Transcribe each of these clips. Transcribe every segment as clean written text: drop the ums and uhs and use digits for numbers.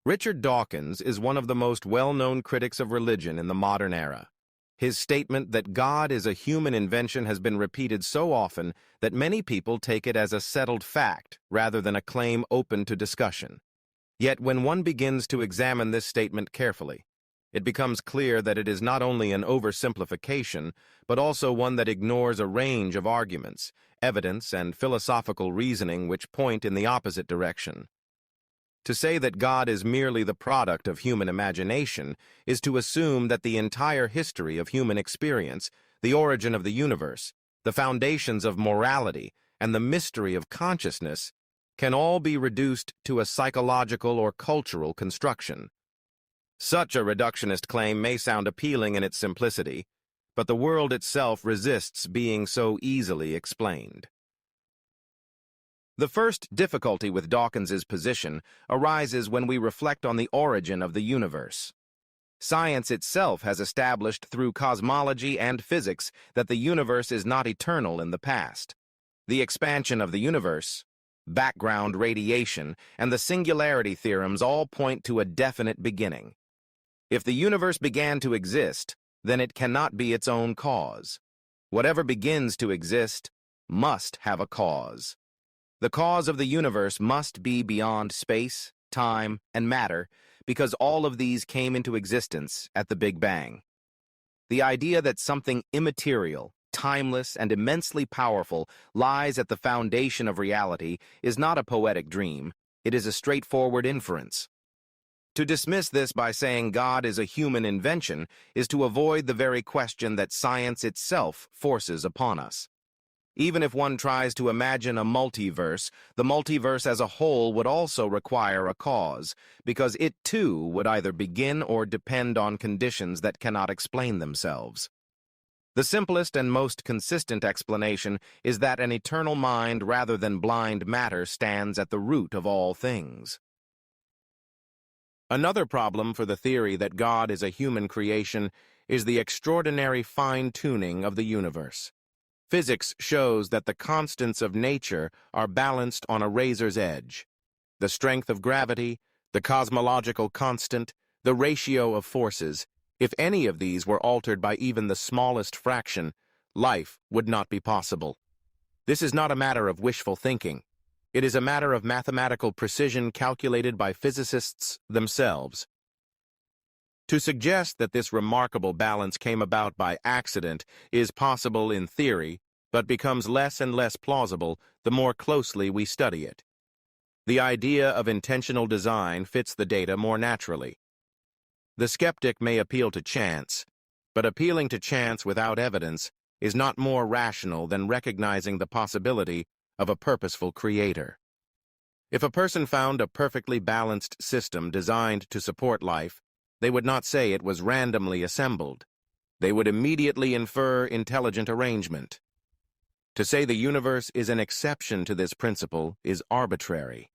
Richard Dawkins is one of the most well-known critics of religion in the modern era. His statement that God is a human invention has been repeated so often that many people take it as a settled fact rather than a claim open to discussion. Yet when one begins to examine this statement carefully, it becomes clear that it is not only an oversimplification, but also one that ignores a range of arguments, evidence, and philosophical reasoning which point in the opposite direction. To say that God is merely the product of human imagination is to assume that the entire history of human experience, the origin of the universe, the foundations of morality, and the mystery of consciousness can all be reduced to a psychological or cultural construction. Such a reductionist claim may sound appealing in its simplicity, but the world itself resists being so easily explained. The first difficulty with Dawkins's position arises when we reflect on the origin of the universe. Science itself has established through cosmology and physics that the universe is not eternal in the past. The expansion of the universe, background radiation, and the singularity theorems all point to a definite beginning. If the universe began to exist, then it cannot be its own cause. Whatever begins to exist must have a cause. The cause of the universe must be beyond space, time, and matter, because all of these came into existence at the Big Bang. The idea that something immaterial, timeless, and immensely powerful lies at the foundation of reality is not a poetic dream, it is a straightforward inference. To dismiss this by saying God is a human invention is to avoid the very question that science itself forces upon us. Even if one tries to imagine a multiverse, the multiverse as a whole would also require a cause, because it too would either begin or depend on conditions that cannot explain themselves. The simplest and most consistent explanation is that an eternal mind rather than blind matter stands at the root of all things. Another problem for the theory that God is a human creation is the extraordinary fine-tuning of the universe. Physics shows that the constants of nature are balanced on a razor's edge. The strength of gravity, the cosmological constant, the ratio of forces. If any of these were altered by even the smallest fraction, life would not be possible. This is not a matter of wishful thinking. It is a matter of mathematical precision calculated by physicists themselves. To suggest that this remarkable balance came about by accident is possible in theory, but becomes less and less plausible the more closely we study it. The idea of intentional design fits the data more naturally. The skeptic may appeal to chance, but appealing to chance without evidence is not more rational than recognizing the possibility of a purposeful creator. If a person found a perfectly balanced system designed to support life, they would not say it was randomly assembled. They would immediately infer intelligent arrangement. To say the universe is an exception to this principle is arbitrary.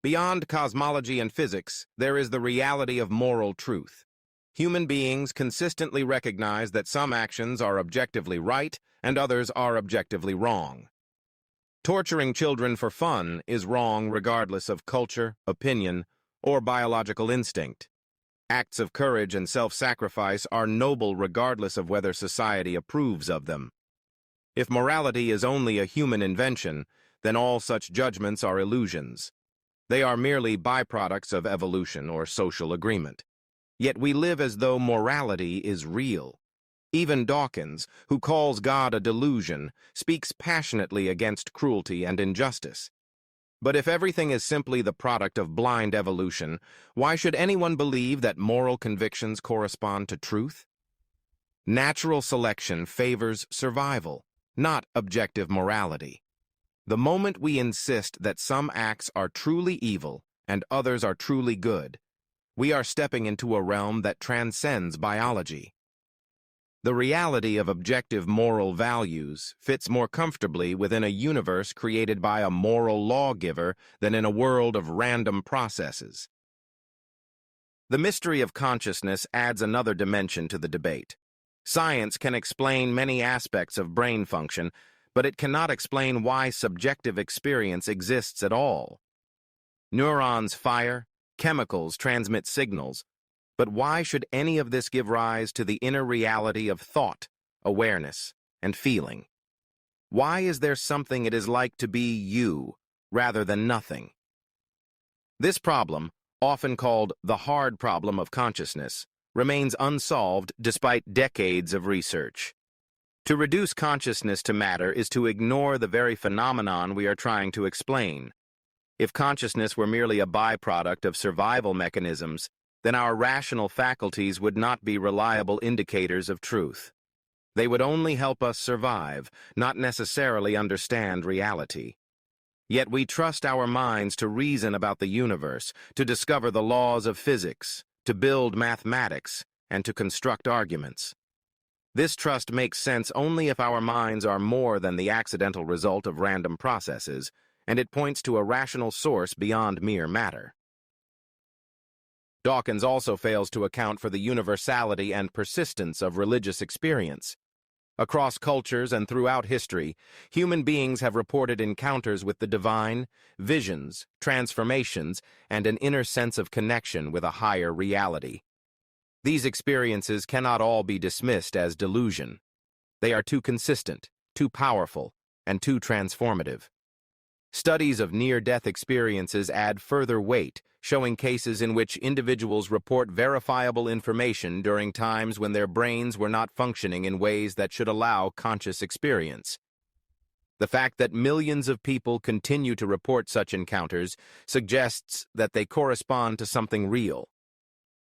Beyond cosmology and physics, there is the reality of moral truth. Human beings consistently recognize that some actions are objectively right and others are objectively wrong. Torturing children for fun is wrong regardless of culture, opinion, or biological instinct. Acts of courage and self-sacrifice are noble regardless of whether society approves of them. If morality is only a human invention, then all such judgments are illusions. They are merely byproducts of evolution or social agreement. Yet we live as though morality is real. Even Dawkins, who calls God a delusion, speaks passionately against cruelty and injustice. But if everything is simply the product of blind evolution, why should anyone believe that moral convictions correspond to truth? Natural selection favors survival, not objective morality. The moment we insist that some acts are truly evil and others are truly good, we are stepping into a realm that transcends biology. The reality of objective moral values fits more comfortably within a universe created by a moral lawgiver than in a world of random processes. The mystery of consciousness adds another dimension to the debate. Science can explain many aspects of brain function, but it cannot explain why subjective experience exists at all. Neurons fire, Chemicals transmit signals, but why should any of this give rise to the inner reality of thought, awareness, and feeling? Why is there something it is like to be you, rather than nothing? This problem, often called the hard problem of consciousness, remains unsolved despite decades of research. To reduce consciousness to matter is to ignore the very phenomenon we are trying to explain. If consciousness were merely a byproduct of survival mechanisms, then our rational faculties would not be reliable indicators of truth. They would only help us survive, not necessarily understand reality. Yet we trust our minds to reason about the universe, to discover the laws of physics, to build mathematics, and to construct arguments. This trust makes sense only if our minds are more than the accidental result of random processes, and it points to a rational source beyond mere matter. Dawkins also fails to account for the universality and persistence of religious experience. Across cultures and throughout history, human beings have reported encounters with the divine, visions, transformations, and an inner sense of connection with a higher reality. These experiences cannot all be dismissed as delusion. They are too consistent, too powerful, and too transformative. Studies of near-death experiences add further weight, showing cases in which individuals report verifiable information during times when their brains were not functioning in ways that should allow conscious experience. The fact that millions of people continue to report such encounters suggests that they correspond to something real.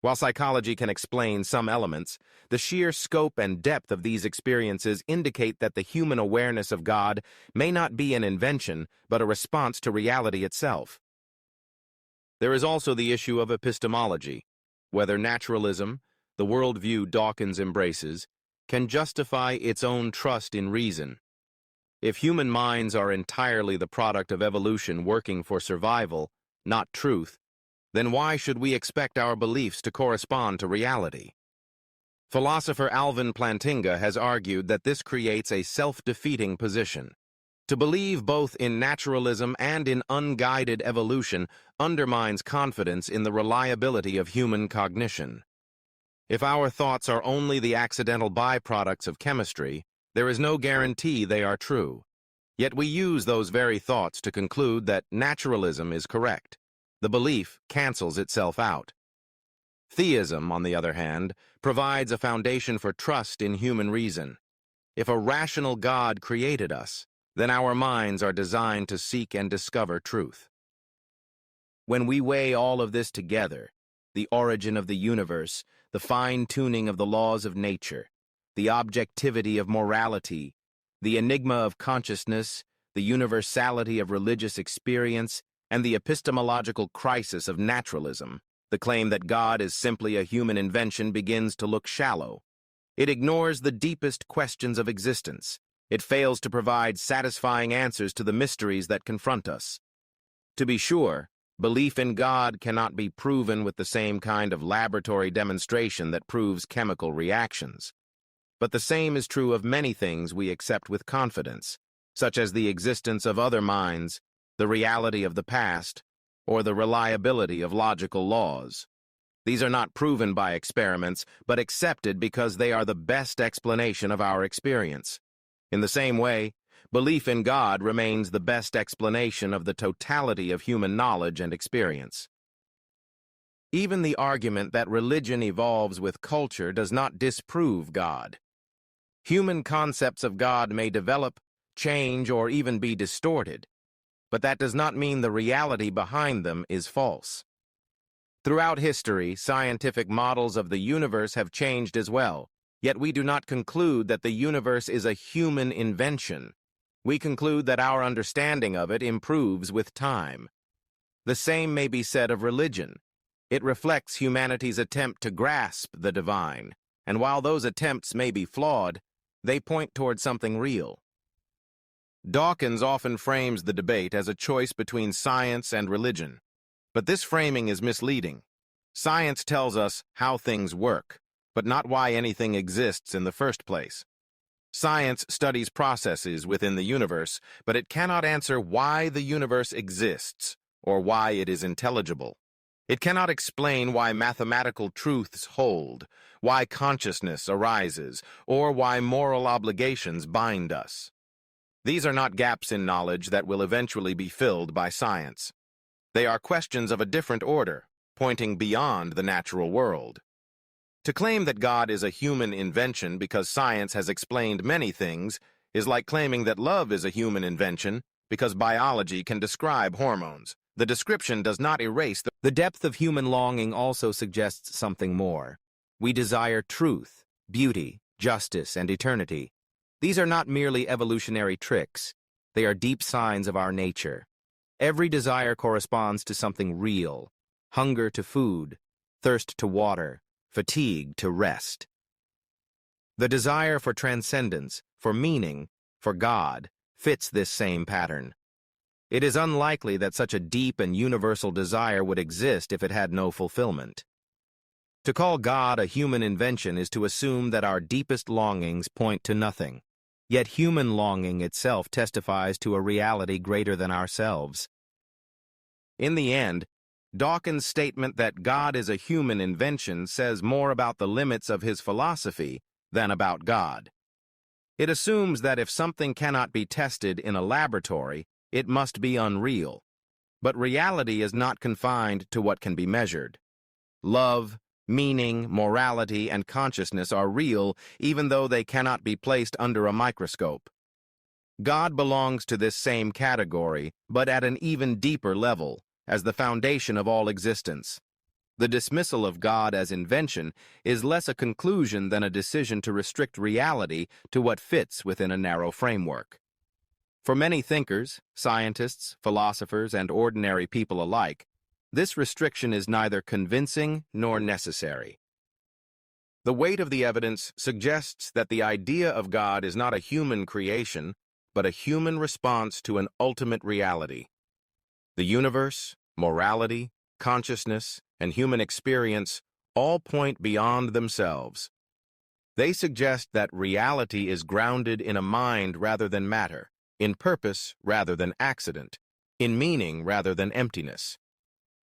While psychology can explain some elements, the sheer scope and depth of these experiences indicate that the human awareness of God may not be an invention, but a response to reality itself. There is also the issue of epistemology, whether naturalism, the worldview Dawkins embraces, can justify its own trust in reason. If human minds are entirely the product of evolution working for survival, not truth, then why should we expect our beliefs to correspond to reality? Philosopher Alvin Plantinga has argued that this creates a self-defeating position. To believe both in naturalism and in unguided evolution undermines confidence in the reliability of human cognition. If our thoughts are only the accidental byproducts of chemistry, there is no guarantee they are true. Yet we use those very thoughts to conclude that naturalism is correct. The belief cancels itself out. Theism, on the other hand, provides a foundation for trust in human reason. If a rational God created us, then our minds are designed to seek and discover truth. When we weigh all of this together, the origin of the universe, the fine-tuning of the laws of nature, the objectivity of morality, the enigma of consciousness, the universality of religious experience, and the epistemological crisis of naturalism, the claim that God is simply a human invention begins to look shallow. It ignores the deepest questions of existence. It fails to provide satisfying answers to the mysteries that confront us. To be sure, belief in God cannot be proven with the same kind of laboratory demonstration that proves chemical reactions. But the same is true of many things we accept with confidence, such as the existence of other minds, the reality of the past, or the reliability of logical laws. These are not proven by experiments, but accepted because they are the best explanation of our experience. In the same way, belief in God remains the best explanation of the totality of human knowledge and experience. Even the argument that religion evolves with culture does not disprove God. Human concepts of God may develop, change, or even be distorted, but that does not mean the reality behind them is false. Throughout history, scientific models of the universe have changed as well, yet we do not conclude that the universe is a human invention. We conclude that our understanding of it improves with time. The same may be said of religion. It reflects humanity's attempt to grasp the divine, and while those attempts may be flawed, they point toward something real. Dawkins often frames the debate as a choice between science and religion, but this framing is misleading. Science tells us how things work, but not why anything exists in the first place. Science studies processes within the universe, but it cannot answer why the universe exists or why it is intelligible. It cannot explain why mathematical truths hold, why consciousness arises, or why moral obligations bind us. These are not gaps in knowledge that will eventually be filled by science. They are questions of a different order, pointing beyond the natural world. To claim that God is a human invention because science has explained many things is like claiming that love is a human invention because biology can describe hormones. The description does not erase the depth of human longing also suggests something more. We desire truth, beauty, justice, and eternity. These are not merely evolutionary tricks. They are deep signs of our nature. Every desire corresponds to something real. Hunger to food, thirst to water, fatigue to rest. The desire for transcendence, for meaning, for God, fits this same pattern. It is unlikely that such a deep and universal desire would exist if it had no fulfillment. To call God a human invention is to assume that our deepest longings point to nothing. Yet human longing itself testifies to a reality greater than ourselves. In the end, Dawkins' statement that God is a human invention says more about the limits of his philosophy than about God. It assumes that if something cannot be tested in a laboratory, it must be unreal. But reality is not confined to what can be measured. Love, meaning, morality, and consciousness are real even though they cannot be placed under a microscope. God belongs to this same category, but at an even deeper level, as the foundation of all existence. The dismissal of God as invention is less a conclusion than a decision to restrict reality to what fits within a narrow framework. For many thinkers, scientists, philosophers, and ordinary people alike, this restriction is neither convincing nor necessary. The weight of the evidence suggests that the idea of God is not a human creation, but a human response to an ultimate reality. The universe, morality, consciousness, and human experience all point beyond themselves. They suggest that reality is grounded in a mind rather than matter, in purpose rather than accident, in meaning rather than emptiness.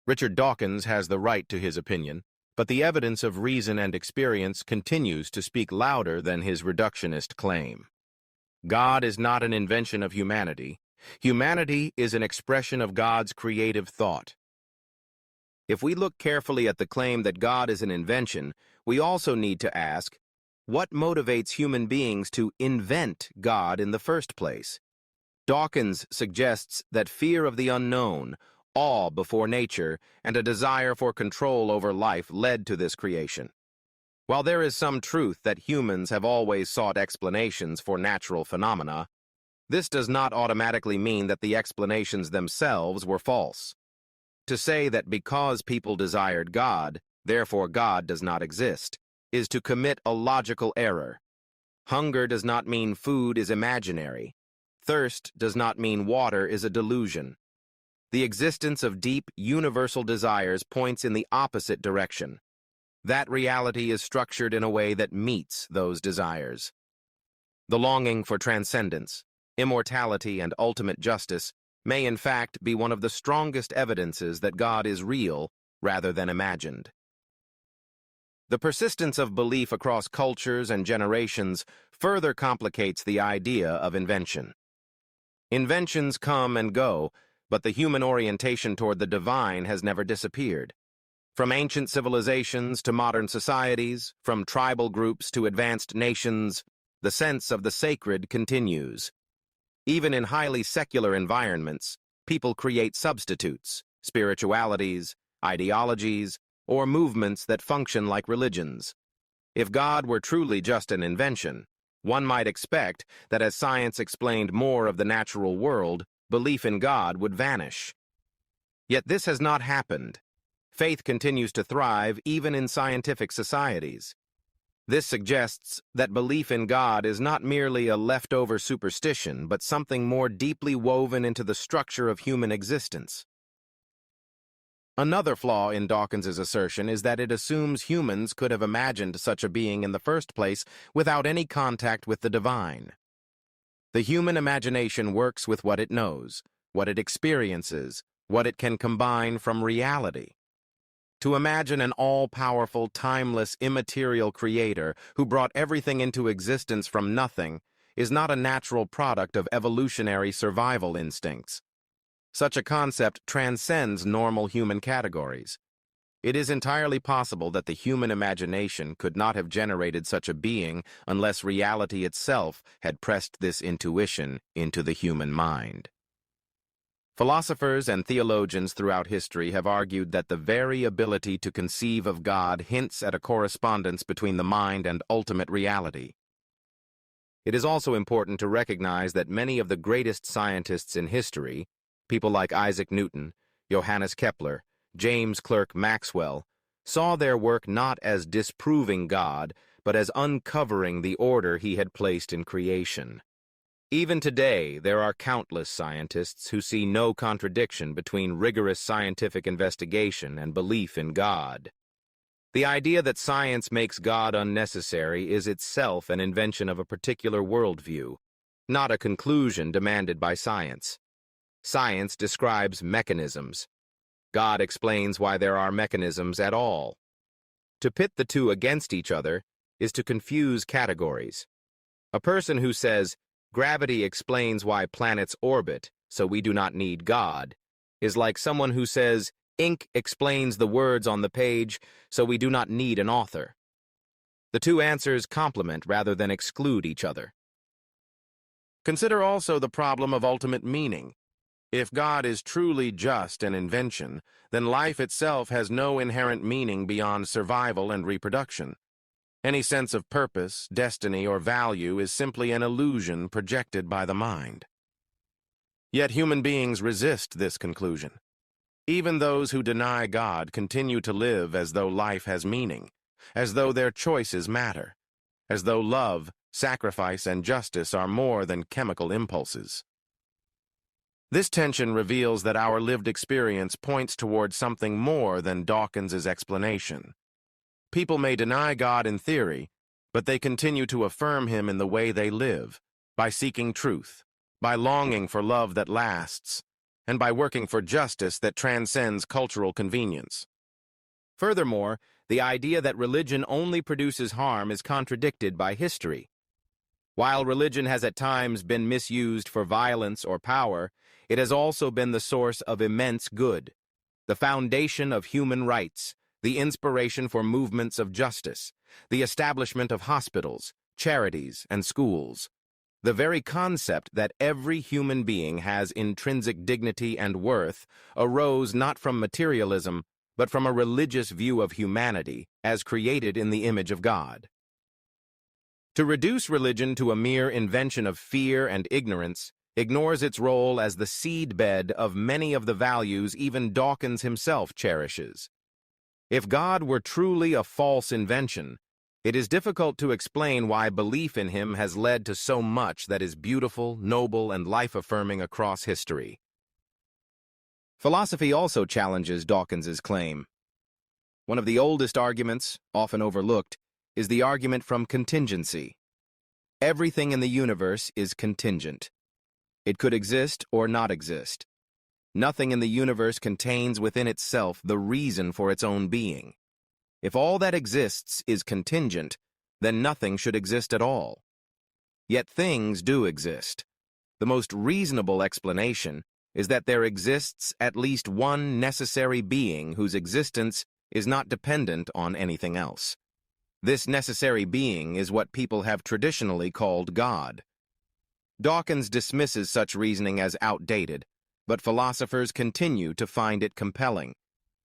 Richard Dawkins has the right to his opinion, but the evidence of reason and experience continues to speak louder than his reductionist claim. God is not an invention of humanity. Humanity is an expression of God's creative thought. If we look carefully at the claim that God is an invention, we also need to ask, what motivates human beings to invent God in the first place? Dawkins suggests that fear of the unknown, awe before nature, and a desire for control over life led to this creation. While there is some truth that humans have always sought explanations for natural phenomena, this does not automatically mean that the explanations themselves were false. To say that because people desired God, therefore God does not exist, is to commit a logical error. Hunger does not mean food is imaginary. Thirst does not mean water is a delusion. The existence of deep, universal desires points in the opposite direction. That reality is structured in a way that meets those desires. The longing for transcendence, immortality, and ultimate justice may in fact be one of the strongest evidences that God is real rather than imagined. The persistence of belief across cultures and generations further complicates the idea of invention. Inventions come and go, but the human orientation toward the divine has never disappeared. From ancient civilizations to modern societies, from tribal groups to advanced nations, the sense of the sacred continues. Even in highly secular environments, people create substitutes, spiritualities, ideologies, or movements that function like religions. If God were truly just an invention, one might expect that as science explained more of the natural world, belief in God would vanish. Yet this has not happened. Faith continues to thrive even in scientific societies. This suggests that belief in God is not merely a leftover superstition, but something more deeply woven into the structure of human existence. Another flaw in Dawkins's assertion is that it assumes humans could have imagined such a being in the first place without any contact with the divine. The human imagination works with what it knows, what it experiences, what it can combine from reality. To imagine an all-powerful, timeless, immaterial creator who brought everything into existence from nothing is not a natural product of evolutionary survival instincts. Such a concept transcends normal human categories. It is entirely possible that the human imagination could not have generated such a being unless reality itself had pressed this intuition into the human mind. Philosophers and theologians throughout history have argued that the very ability to conceive of God hints at a correspondence between the mind and ultimate reality. It is also important to recognize that many of the greatest scientists in history, people like Isaac Newton, Johannes Kepler, James Clerk Maxwell, saw their work not as disproving God, but as uncovering the order he had placed in creation. Even today, there are countless scientists who see no contradiction between rigorous scientific investigation and belief in God. The idea that science makes God unnecessary is itself an invention of a particular worldview, not a conclusion demanded by science. Science describes mechanisms. God explains why there are mechanisms at all. To pit the two against each other is to confuse categories. A person who says, "Gravity explains why planets orbit, so we do not need God," is like someone who says, "Ink explains the words on the page, so we do not need an author." The two answers complement rather than exclude each other. Consider also the problem of ultimate meaning. If God is truly just an invention, then life itself has no inherent meaning beyond survival and reproduction. Any sense of purpose, destiny, or value is simply an illusion projected by the mind. Yet human beings resist this conclusion. Even those who deny God continue to live as though life has meaning, as though their choices matter, as though love, sacrifice, and justice are more than chemical impulses. This tension reveals that our lived experience points toward something more than Dawkins's explanation. People may deny God in theory, but they continue to affirm him in the way they live, by seeking truth, by longing for love that lasts, and by working for justice that transcends cultural convenience. Furthermore, the idea that religion only produces harm is contradicted by history. While religion has at times been misused for violence or power, it has also been the source of immense good, the foundation of human rights, the inspiration for movements of justice, the establishment of hospitals, charities, and schools. The very concept that every human being has intrinsic dignity and worth arose not from materialism, but from a religious view of humanity as created in the image of God. To reduce religion to a mere invention of fear and ignorance ignores its role as the seedbed of many of the values even Dawkins himself cherishes. If God were truly a false invention, it is difficult to explain why belief in him has led to so much that is beautiful, noble, and life-affirming across history. Philosophy also challenges Dawkins's claim. One of the oldest arguments, often overlooked, is the argument from contingency. Everything in the universe is contingent. It could exist or not exist. Nothing in the universe contains within itself the reason for its own being. If all that exists is contingent, then nothing should exist at all. Yet things do exist. The most reasonable explanation is that there exists at least one necessary being whose existence is not dependent on anything else. This necessary being is what people have traditionally called God. Dawkins dismisses such reasoning as outdated, but philosophers continue to find it compelling.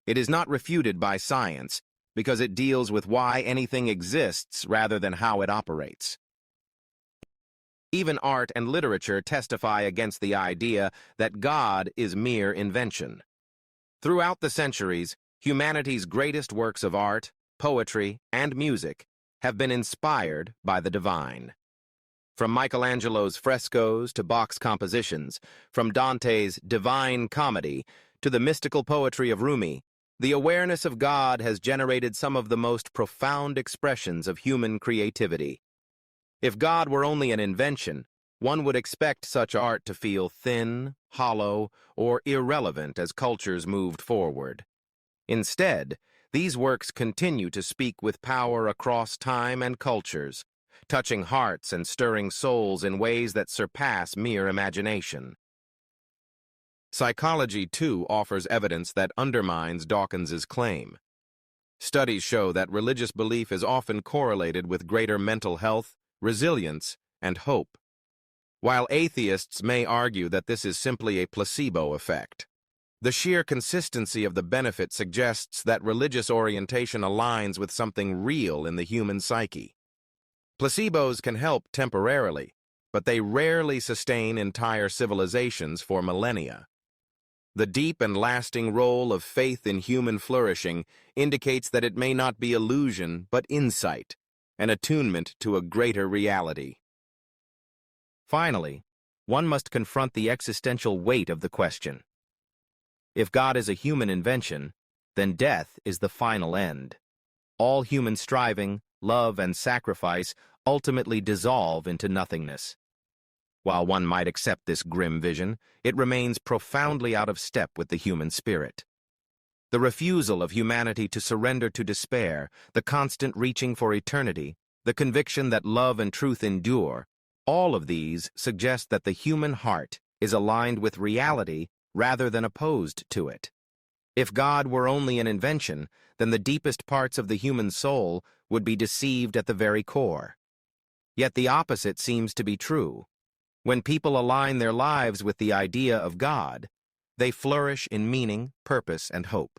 It is not refuted by science, because it deals with why anything exists rather than how it operates. Even art and literature testify against the idea that God is mere invention. Throughout the centuries, humanity's greatest works of art, poetry, and music have been inspired by the divine. From Michelangelo's frescoes to Bach's compositions, from Dante's Divine Comedy to the mystical poetry of Rumi, the awareness of God has generated some of the most profound expressions of human creativity. If God were only an invention, one would expect such art to feel thin, hollow, or irrelevant as cultures moved forward. Instead, These works continue to speak with power across time and cultures, touching hearts and stirring souls in ways that surpass mere imagination. Psychology, too, offers evidence that undermines Dawkins's claim. Studies show that religious belief is often correlated with greater mental health, resilience, and hope, while atheists may argue that this is simply a placebo effect. The sheer consistency of the benefit suggests that religious orientation aligns with something real in the human psyche. Placebos can help temporarily, but they rarely sustain entire civilizations for millennia. The deep and lasting role of faith in human flourishing indicates that it may not be illusion, but insight, an attunement to a greater reality. Finally, one must confront the existential weight of the question. If God is a human invention, then death is the final end. All human striving, love, and sacrifice ultimately dissolve into nothingness. While one might accept this grim vision, it remains profoundly out of step with the human spirit. The refusal of humanity to surrender to despair, the constant reaching for eternity, the conviction that love and truth endure, all of these suggest that the human heart is aligned with reality rather than opposed to it. If God were only an invention, then the deepest parts of the human soul would be deceived at the very core. Yet the opposite seems to be true. When people align their lives with the idea of God, they flourish in meaning, purpose, and hope.